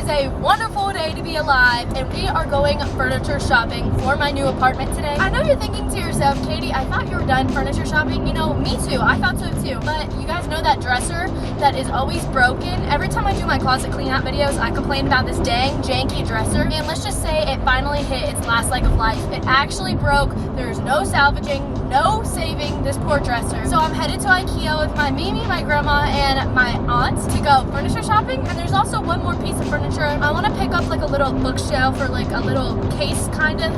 is a wonderful day to be alive, and we are going furniture shopping for my new apartment today. I know you're thinking to yourself, Katie, I thought you were done furniture shopping. You know, me too. I thought so too. But you guys know that dresser that is always broken? Every time I do my closet clean out videos, I complain about this dang janky dresser. And let's just say it finally hit its last leg of life. It actually broke. There's no salvaging, no saving this poor dresser. So I'm headed to IKEA with my Mimi, my grandma, and my aunt to go furniture shopping. And there's also one more piece of furniture. I want to pick up like a little bookshelf or like a little case kind of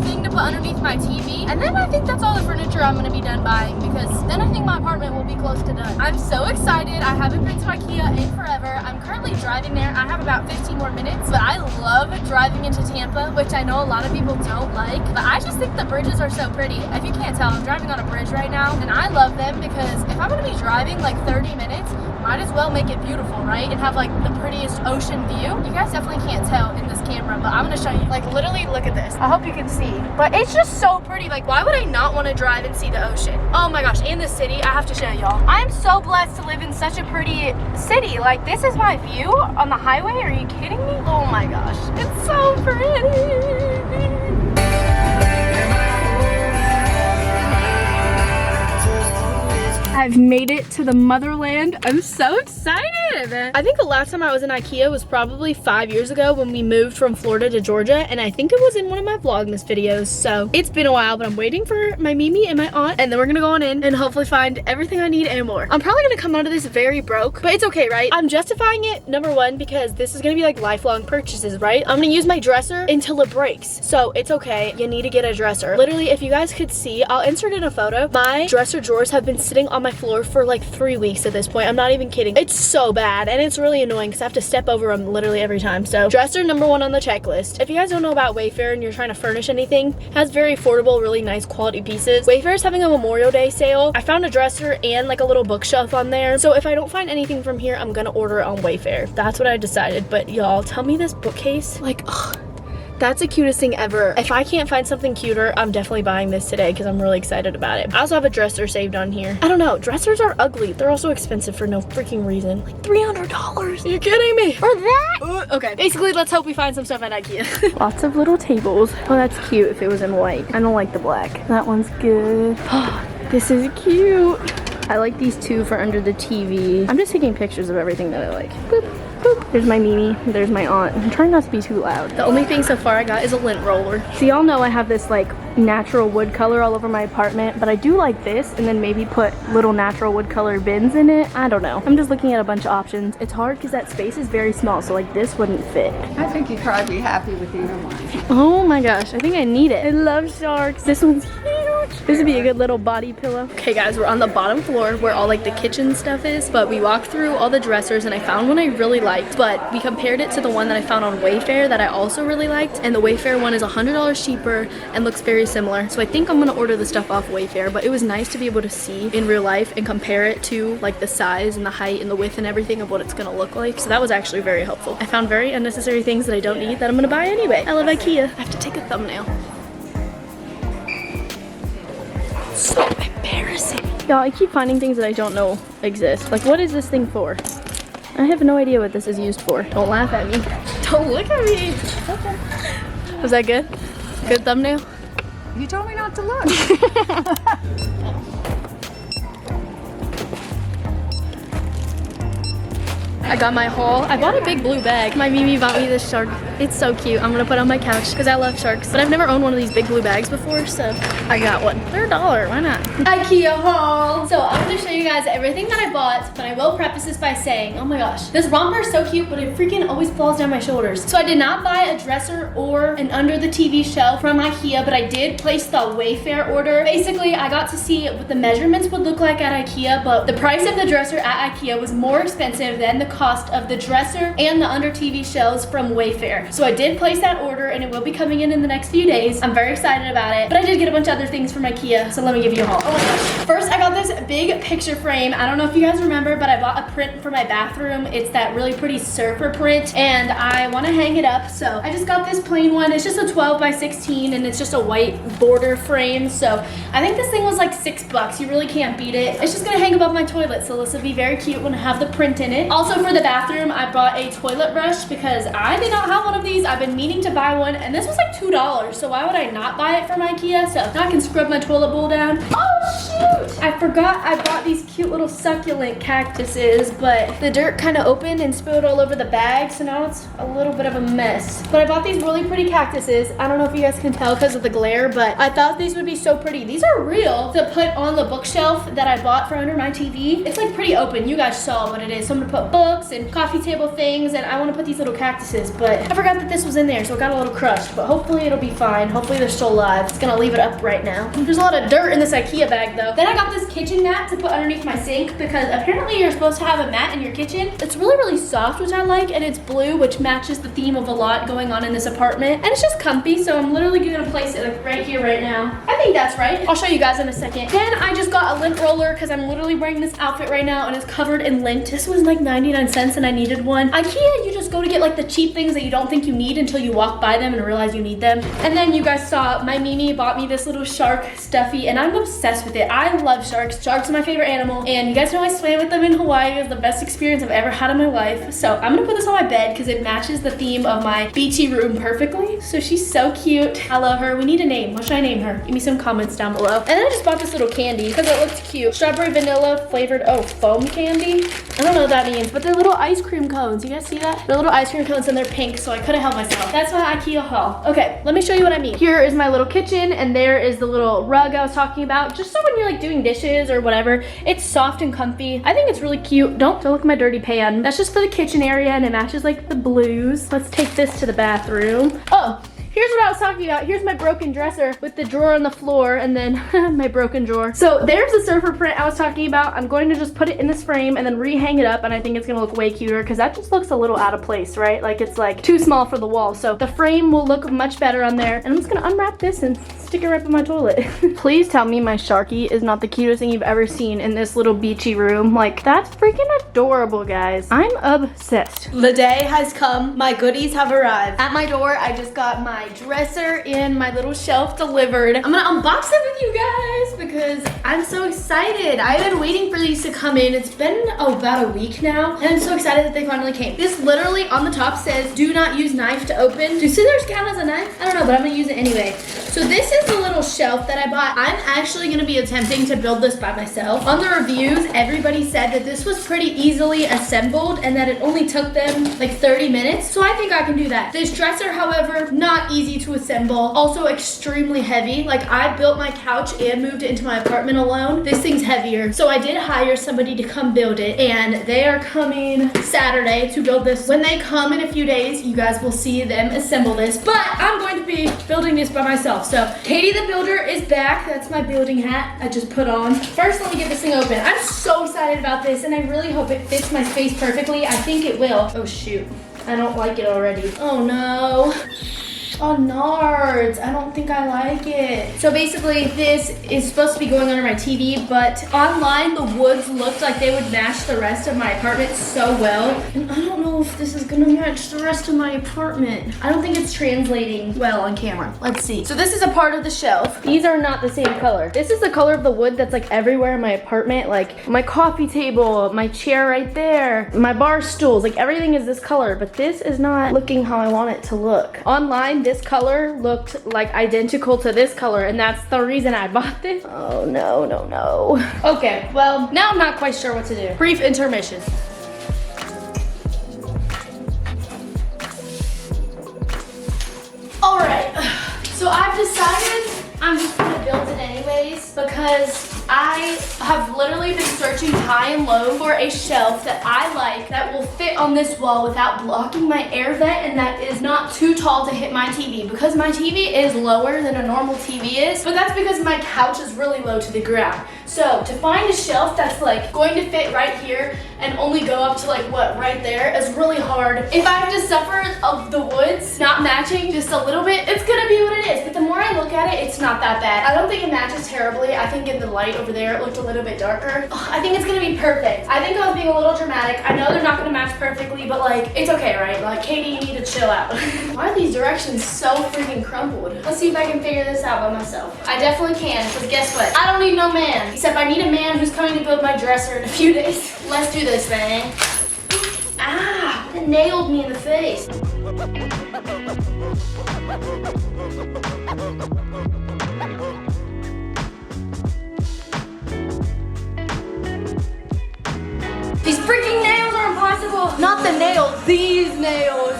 thing to put underneath my TV. And then I think that's all the furniture I'm going to be done buying, because then I think my apartment will be close to done. I'm so excited. I haven't been to IKEA in forever. I'm currently driving there. I have about 15 more minutes, but I love driving into Tampa, which I know a lot of people don't like, but I just think the bridges are so pretty. If you can't tell, I'm driving on a bridge right now, and I love them because if I'm going to be driving like 30 minutes, might as well make it beautiful, right? And have like the prettiest ocean view. You guys definitely can't tell in this camera, but I'm gonna show you. Like literally, look at this. I hope you can see, but it's just so pretty. Like, why would I not want to drive and see the ocean? Oh my gosh, and the city, I have to show y'all. I am so blessed to live in such a pretty city. Like, this is my view on the highway. Are you kidding me? Oh my gosh, it's so pretty. I've made it to the motherland. I'm so excited. I think the last time I was in IKEA was probably 5 years ago when we moved from Florida to Georgia, and I think it was in one of my Vlogmas videos. So it's been a while, but I'm waiting for my Mimi and my aunt, and then we're gonna go on in and hopefully find everything I need and more. I'm probably gonna come out of this very broke, but it's okay, right? I'm justifying it, number one, because this is gonna be like lifelong purchases, right? I'm gonna use my dresser until it breaks. So it's okay, you need to get a dresser. Literally, if you guys could see, I'll insert in a photo. My dresser drawers have been sitting on my floor for like 3 weeks at this point. I'm not even kidding. It's so bad, and it's really annoying because I have to step over them literally every time. So dresser number one on the checklist. If you guys don't know about Wayfair and you're trying to furnish anything, it has very affordable, really nice quality pieces. Wayfair is having a Memorial Day sale. I found a dresser and like a little bookshelf on there. So if I don't find anything from here, I'm gonna order it on Wayfair. That's what I decided. But y'all, tell me this bookcase, like, ugh. That's the cutest thing ever. If I can't find something cuter, I'm definitely buying this today because I'm really excited about it. I also have a dresser saved on here. I don't know, dressers are ugly. They're also expensive for no freaking reason. Like $300. Are you kidding me? For that? Okay, basically, let's hope we find some stuff at IKEA. Lots of little tables. Oh, that's cute if it was in white. I don't like the black. That one's good. Oh, this is cute. I like these two for under the TV. I'm just taking pictures of everything that I like. Boop. Boop. There's my Mimi, there's my aunt. I'm trying not to be too loud. The only thing so far I got is a lint roller. So y'all know I have this like natural wood color all over my apartment, but I do like this, and then maybe put little natural wood color bins in it. I don't know. I'm just looking at a bunch of options. It's hard because that space is very small, so like this wouldn't fit. I think you'd probably be happy with either one. Oh my gosh, I think I need it. I love sharks. This one's huge. This would be a good little body pillow. Okay guys, we're on the bottom floor where all like the kitchen stuff is, but we walked through all the dressers and I found one I really liked, but we compared it to the one that I found on Wayfair that I also really liked, and the Wayfair one is $100 cheaper and looks very similar. So I think I'm gonna order the stuff off Wayfair, but it was nice to be able to see in real life and compare it to like the size and the height and the width and everything of what it's gonna look like. So that was actually very helpful. I found very unnecessary things that I don't need that I'm gonna buy anyway. I love IKEA. I have to take a thumbnail. So embarrassing. Y'all, I keep finding things that I don't know exist. Like, what is this thing for? I have no idea what this is used for. Don't laugh at me. Don't look at me. Okay. Was that good? Good thumbnail? You told me not to look. I got my haul. I bought a big blue bag. My Mimi bought me this shark. It's so cute. I'm gonna put it on my couch because I love sharks. But I've never owned one of these big blue bags before, so I got one. They're $1. Why not? IKEA haul. So I'm gonna show you guys everything that I bought, but I will preface this by saying, oh my gosh, this romper is so cute, but it freaking always falls down my shoulders. So I did not buy a dresser or an under the TV shelf from IKEA, but I did place the Wayfair order. Basically, I got to see what the measurements would look like at IKEA, but the price of the dresser at IKEA was more expensive than the cost of the dresser and the under TV shelves from Wayfair. So I did place that order and it will be coming in the next few days. I'm very excited about it, but I did get a bunch of other things from IKEA, so let me give you a haul. Oh my gosh. First, I got this big picture frame. I don't know if you guys remember, but I bought a print for my bathroom. It's that really pretty surfer print and I want to hang it up. So I just got this plain one. It's just a 12 by 16 and it's just a white border frame. So I think this thing was like $6. You really can't beat it. It's just gonna hang above my toilet, so this will be very cute when I have the print in it. Also for the bathroom, I bought a toilet brush because I did not have one of these. I've been meaning to buy one, and this was like $2, so why would I not buy it from IKEA? So now I can scrub my toilet bowl down. Oh shoot! I forgot I bought these cute little succulent cactuses, but the dirt kind of opened and spilled all over the bag, so now it's a little bit of a mess. But I bought these really pretty cactuses. I don't know if you guys can tell because of the glare, but I thought these would be so pretty. These are real to put on the bookshelf that I bought for under my TV. It's like pretty open. You guys saw what it is. So I'm gonna put books and coffee table things, and I want to put these little cactuses, but I forgot that this was in there, so it got a little crushed, but hopefully it'll be fine. Hopefully they're still alive. Just gonna leave it up right now. There's a lot of dirt in this IKEA bag though. Then I got this kitchen mat to put underneath my sink because apparently you're supposed to have a mat in your kitchen. It's really soft, which I like, and it's blue, which matches the theme of a lot going on in this apartment, and it's just comfy, so I'm literally gonna place it like right here right now. I think that's right. I'll show you guys in a second. Then I just got a lint roller because I'm literally wearing this outfit right now and it's covered in lint. This was like 99 cents and I needed one. IKEA, you just go to get like the cheap things that you don't think you need until you walk by them and realize you need them. And then you guys saw my Mimi bought me this little shark stuffy, and I'm obsessed with it. I love sharks. Sharks are my favorite animal, and you guys know I swam with them in Hawaii. It was the best experience I've ever had in my life. So I'm gonna put this on my bed because it matches the theme of my beachy room perfectly. So she's so cute. I love her. We need a name. What should I name her? Give me some comments down below. And then I just bought this little candy because it looks cute. Strawberry vanilla flavored, foam candy. I don't know what that means, but they're little ice cream cones. You guys see that? They're little ice cream cones and they're pink, so I couldn't help myself. That's my IKEA haul. Okay, let me show you what I mean. Here is my little kitchen, and there is the little rug I was talking about. Just so when you're like doing dishes or whatever, it's soft and comfy. I think it's really cute. Don't look at my dirty pan. That's just for the kitchen area, and it matches like the blues. Let's take this to the bathroom. Oh, here's what I was talking about. Here's my broken dresser with the drawer on the floor, and then my broken drawer. So there's the surfer print I was talking about. I'm going to just put it in this frame and then rehang it up, and I think it's gonna look way cuter because that just looks a little out of place, right? Like it's like too small for the wall. So the frame will look much better on there, and I'm just gonna unwrap this and stick it right in my toilet. Please tell me my Sharky is not the cutest thing you've ever seen in this little beachy room. Like, that's freaking adorable, guys. I'm obsessed. The day has come. My goodies have arrived. At my door, I just got my dresser and my little shelf delivered. I'm gonna unbox it with you guys because I'm so excited. I've been waiting for these to come in. It's been about a week now, and I'm so excited that they finally came. This literally on the top says, do not use knife to open. Do scissors count as a knife? I don't know, but I'm gonna use it anyway. So this is the little shelf that I bought. I'm actually gonna be attempting to build this by myself. On the reviews, everybody said that this was pretty easily assembled and that it only took them like 30 minutes. So I think I can do that. This dresser, however, not easy to assemble. Also extremely heavy. Like, I built my couch and moved it into my apartment alone. This thing's heavier. So I did hire somebody to come build it, and they are coming Saturday to build this. When they come in a few days, you guys will see them assemble this, but I'm going to be building this by myself. So Caiti the builder is back. That's my building hat I just put on. First, let me get this thing open. I'm so excited about this, and I really hope it fits my space perfectly. I think it will. Oh shoot, I don't like it already. Oh no. Oh, nards. I don't think I like it. So basically, this is supposed to be going under my TV, but online, the woods looked like they would match the rest of my apartment so well. And I don't know if this is gonna match the rest of my apartment. I don't think it's translating well on camera. Let's see. So this is a part of the shelf. These are not the same color. This is the color of the wood that's like everywhere in my apartment. Like my coffee table, my chair right there, my bar stools, like everything is this color, but this is not looking how I want it to look. Online, this color looked like identical to this color, and that's the reason I bought this. Oh no, no, no. Okay, well, now I'm not quite sure what to do. Brief intermission. All right, so I've decided I'm just gonna build it anyways because I have literally been searching high and low for a shelf that I like that will fit on this wall without blocking my air vent and that is not too tall to hit my TV, because my TV is lower than a normal TV is, but that's because my couch is really low to the ground. So to find a shelf that's like going to fit right here and only go up to like what, right there is really hard. If I have to suffer of the woods not matching just a little bit, it's gonna be what it is. But the more I look at it, it's not that bad. I don't think it matches terribly. I think in the light over there it looked a little bit darker. I think it's gonna be perfect. I think I was being a little dramatic. I know they're not gonna match perfectly, but like, it's okay, right? Like, Caiti, you need to chill out. Why are these directions so freaking crumpled? Let's see if I can figure this out by myself. I definitely can, because guess what? I don't need no man, except I need a man who's coming to build my dresser in a few days. Let's do this, man. Ah, it nailed me in the face. These freaking nails are impossible. Not the nail, these nails.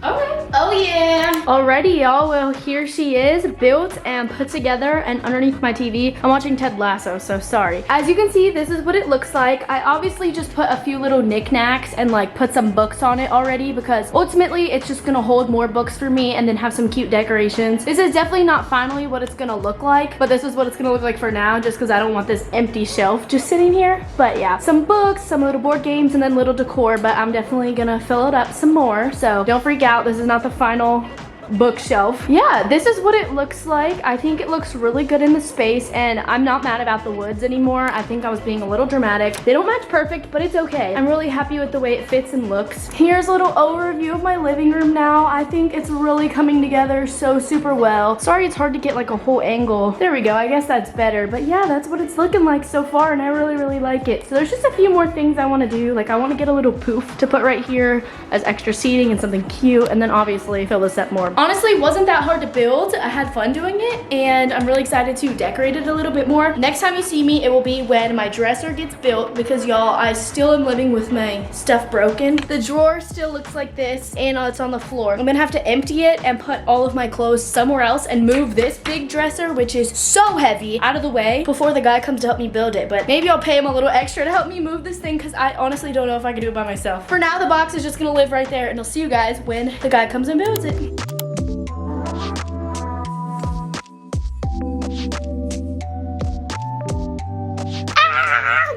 Okay. Oh yeah. Alrighty, y'all. Well, here she is, built and put together, and underneath my TV, I'm watching Ted Lasso, so sorry. As you can see, this is what it looks like. I obviously just put a few little knickknacks and like put some books on it already because ultimately it's just gonna hold more books for me and then have some cute decorations. This is definitely not finally what it's gonna look like, but this is what it's gonna look like for now just because I don't want this empty shelf just sitting here. But yeah, some books, some little board games, and then little decor, but I'm definitely gonna fill it up some more, so don't freak out. This is not the final bookshelf. Yeah, this is what it looks like. I think it looks really good in the space, and I'm not mad about the woods anymore. I think I was being a little dramatic. They don't match perfect, but it's okay. I'm really happy with the way it fits and looks. Here's a little overview of my living room now. I think it's really coming together so super well. Sorry it's hard to get like a whole angle. There we go. I guess that's better. But yeah, that's what it's looking like so far, and I really like it. So there's just a few more things I want to do. Like I want to get a little poof to put right here as extra seating and something cute, and then obviously fill this up more. Honestly, it wasn't that hard to build. I had fun doing it, and I'm really excited to decorate it a little bit more. Next time you see me, it will be when my dresser gets built because y'all, I still am living with my stuff broken. The drawer still looks like this, and it's on the floor. I'm gonna have to empty it and put all of my clothes somewhere else and move this big dresser, which is so heavy, out of the way before the guy comes to help me build it. But maybe I'll pay him a little extra to help me move this thing because I honestly don't know if I can do it by myself. For now, the box is just gonna live right there, and I'll see you guys when the guy comes and builds it.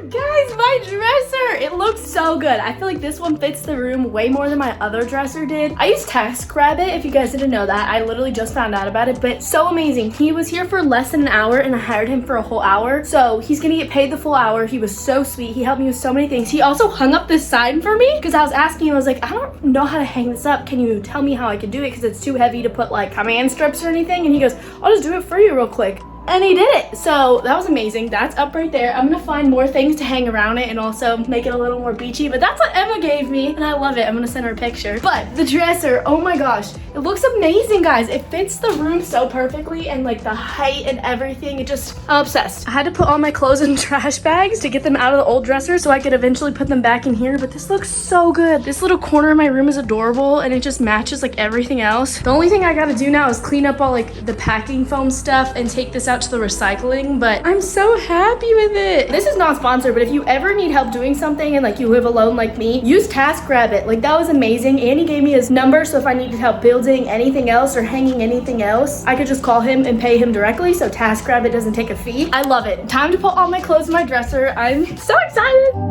Guys, my dresser, it looks so good. I feel like this one fits the room way more than my other dresser did. I used TaskRabbit, if you guys didn't know that. I literally just found out about it, but so amazing. He was here for less than an hour, and I hired him for a whole hour, so he's gonna get paid the full hour. He was so sweet. He helped me with so many things. He also hung up this sign for me because I was asking him, I was like, I don't know how to hang this up. Can you tell me how I can do it? Because it's too heavy to put like command strips or anything. And he goes, I'll just do it for you real quick. And he did it. So that was amazing. That's up right there. I'm gonna find more things to hang around it and also make it a little more beachy, but that's what Emma gave me and I love it. I'm gonna send her a picture. But the dresser, oh my gosh, it looks amazing, guys. It fits the room so perfectly, and like the height and everything, I'm obsessed. I had to put all my clothes in trash bags to get them out of the old dresser so I could eventually put them back in here, but this looks so good. This little corner of my room is adorable, and it just matches like everything else. The only thing I gotta do now is clean up all like the packing foam stuff and take this out to the recycling, but I'm so happy with it. This is not sponsored, but if you ever need help doing something and like you live alone like me, use TaskRabbit. Like that was amazing. Annie gave me his number, so if I needed help building anything else or hanging anything else, I could just call him and pay him directly, so TaskRabbit doesn't take a fee. I love it. Time to put all my clothes in my dresser. I'm so excited.